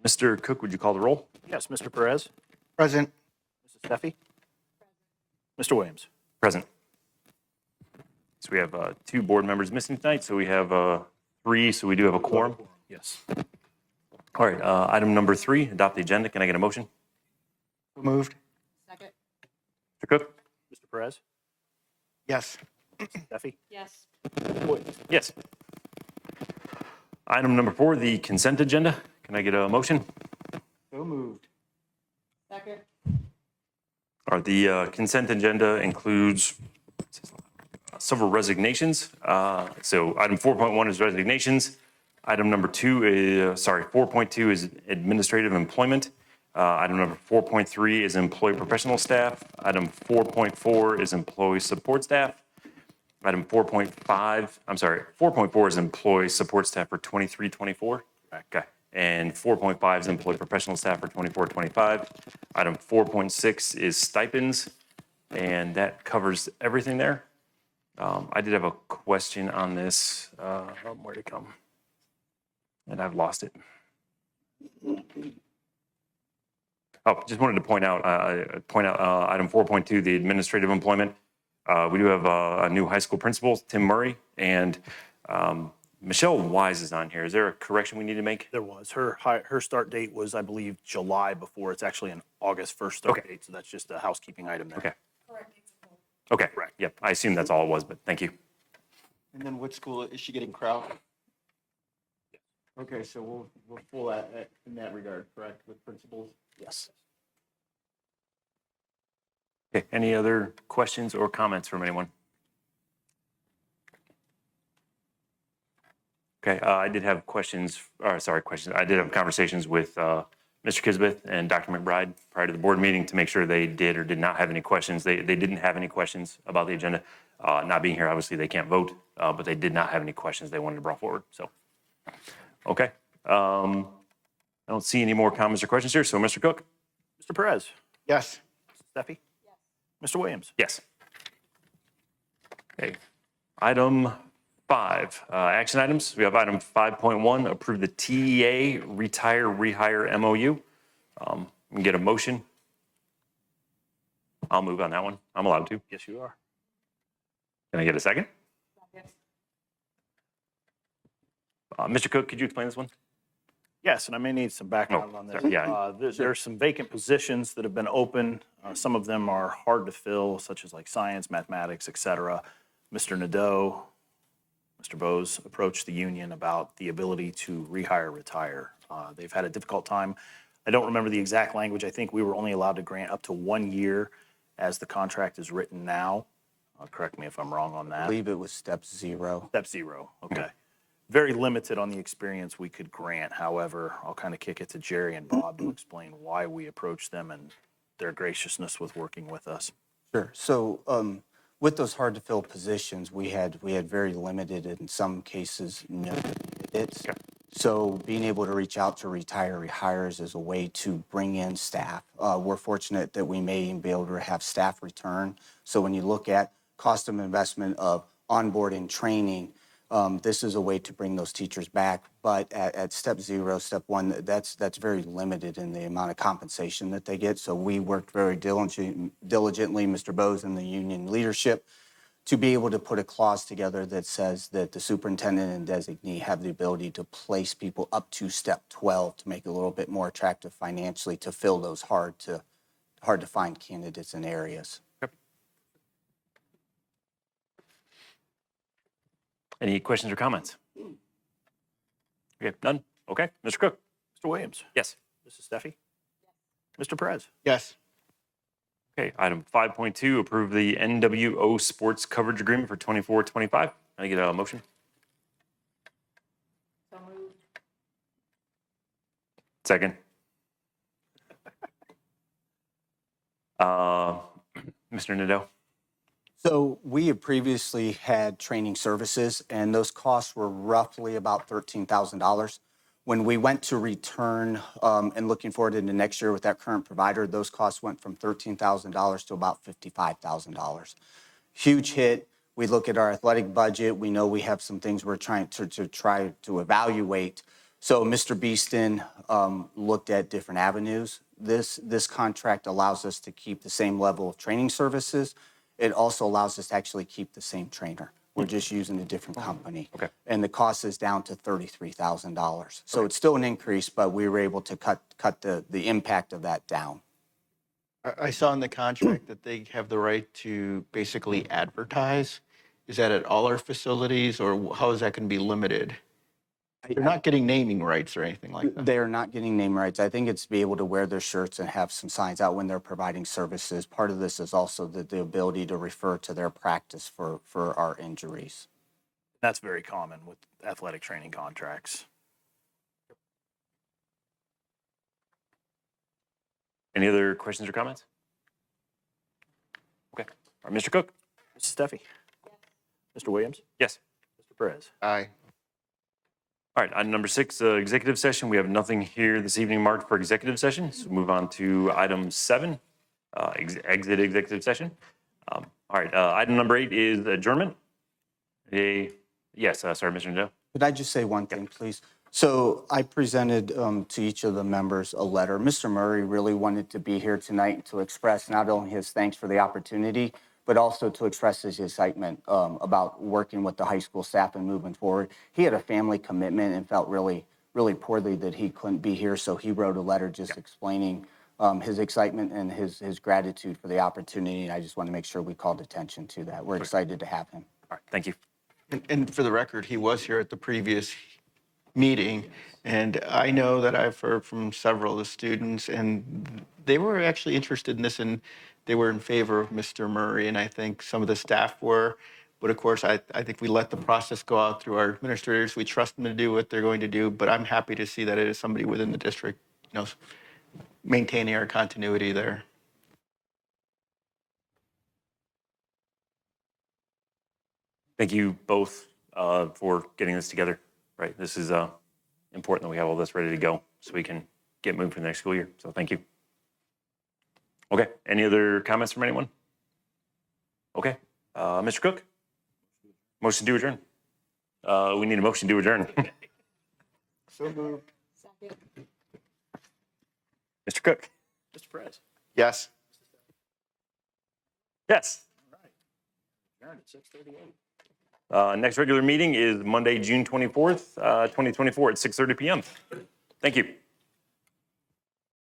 Mr. Cook, would you call the roll? Yes, Mr. Perez. Present. Mrs. Steffi. Mr. Williams. Present. So we have 2 board members missing tonight, so we have 3, so we do have a quorum. Yes. All right, item number 3, adopt the agenda. Can I get a motion? Moved. Second. Mr. Cook? Mr. Perez. Yes. Mrs. Steffi. Yes. Mr. Williams. Yes. Item number 4, the consent agenda. Can I get a motion? So moved. Second. All right, the consent agenda includes several resignations. So item 4.1 is resignations. Item number 4.2 is administrative employment. Item number 4.3 is employee professional staff. Item 4.4 is employee support staff. Item 4.4 is employee support staff for 23-24. Okay. And 4.5 is employee professional staff for 24-25. Item 4.6 is stipends, and that covers everything there. I did have a question on this. Where'd it come? And I've lost it. Oh, just wanted to point out item 4.2, the administrative employment. We do have a new high school principal, Tim Murray, and Michelle Wise is on here. Is there a correction we need to make? There was. Her start date was, I believe, July before. It's actually an August 1st start date, so that's just a housekeeping item there. Okay. Correct. Okay. Correct. Yep. I assume that's all it was, but thank you. And then what school is she getting Crow? Okay, so we'll pull that in that regard, correct, with principals? Yes. Okay. Any other questions or comments from anyone? Okay. I did have questions. I did have conversations with Mr. Kisbeth and Dr. McBride prior to the board meeting to make sure they did or did not have any questions. They didn't have any questions about the agenda. Not being here, obviously, they can't vote, but they did not have any questions they wanted to bring forward. So, okay. I don't see any more comments or questions here. So, Mr. Cook? Mr. Perez. Yes. Mrs. Steffi. Yes. Mr. Williams. Yes. Okay. Item 5, action items. We have item 5.1, approve the TEA rehire MOU. We can get a motion. I'll move on that one. I'm allowed to. Yes, you are. Can I get a second? Yes. Mr. Cook, could you explain this one? Yes, and I may need some background on this. sorry, yeah. There's some vacant positions that have been open. Some of them are hard to fill, such as like science, mathematics, et cetera. Mr. Nadeau, Mr. Bose approached the union about the ability to rehire, retire. They've had a difficult time. I don't remember the exact language. I think we were only allowed to grant up to 1 year as the contract is written now. Correct me if I'm wrong on that. I believe it was step 0. Step 0, okay. Very limited on the experience we could grant. However, I'll kind of kick it to Jerry and Bob to explain why we approached them and their graciousness with working with us. Sure. So with those hard to fill positions, we had very limited, in some cases, no candidates. Okay. So being able to reach out to rehires is a way to bring in staff. We're fortunate that we may be able to have staff return. So when you look at cost of investment of onboarding, training, this is a way to bring those teachers back. But at step 0, step 1, that's very limited in the amount of compensation that they get. So we worked very diligently, Mr. Bose and the union leadership, to be able to put a clause together that says that the superintendent and designee have the ability to place people up to step 12 to make it a little bit more attractive financially to fill those hard to find candidates in areas. Any questions or comments? Okay, none? Okay, Mr. Cook? Mr. Williams. Yes. Mrs. Steffi. Mr. Perez. Yes. Okay, item 5.2, approve the NWO sports coverage agreement for 24-25. Can I get a motion? So moved. Second. Mr. Nadeau? So we had previously had training services, and those costs were roughly about $13,000. When we went to return and looking forward into next year with that current provider, those costs went from $13,000 to about $55,000. Huge hit. We look at our athletic budget. We know we have some things we're trying to evaluate. So Mr. Beeston looked at different avenues. This contract allows us to keep the same level of training services. It also allows us to actually keep the same trainer. We're just using a different company. Okay. And the cost is down to $33,000. So it's still an increase, but we were able to cut the impact of that down. I saw in the contract that they have the right to basically advertise. Is that at all our facilities, or how is that going to be limited? They're not getting naming rights or anything like that. They're not getting name rights. I think it's to be able to wear their shirts and have some signs out when they're providing services. Part of this is also the ability to refer to their practice for our injuries. That's very common with athletic training contracts. Any other questions or comments? Okay. All right, Mr. Cook? Mrs. Steffi? Mr. Williams? Yes. Mr. Perez? Aye. All right, item number 6, executive session. We have nothing here this evening marked for executive session. So move on to item 7, exit executive session. All right, item number 8 is adjournment. Yes, sorry, Mr. Nadeau. Could I just say one thing, please? So I presented to each of the members a letter. Mr. Murray really wanted to be here tonight to express not only his thanks for the opportunity, but also to express his excitement about working with the high school staff and moving forward. He had a family commitment and felt really poorly that he couldn't be here, so he wrote a letter just explaining his excitement and his gratitude for the opportunity. And I just want to make sure we called attention to that. We're excited to have him. All right, thank you. And for the record, he was here at the previous meeting, and I know that I've heard from several of the students, and they were actually interested in this, and they were in favor of Mr. Murray, and I think some of the staff were. But of course, I think we let the process go out through our administrators. We trust them to do what they're going to do, but I'm happy to see that it is somebody within the district, maintaining our continuity there. Thank you both for getting this together, right? This is important that we have all this ready to go so we can get moved for the next school year. So thank you. Okay, any other comments from anyone? Okay, Mr. Cook? Motion to adjourn. We need a motion to adjourn. So moved. Second. Mr. Cook? Mr. Perez? Yes. Yes. Adjourned at 6:38. Next regular meeting is Monday, June 24th, 2024 at 6:30 p.m. Thank you.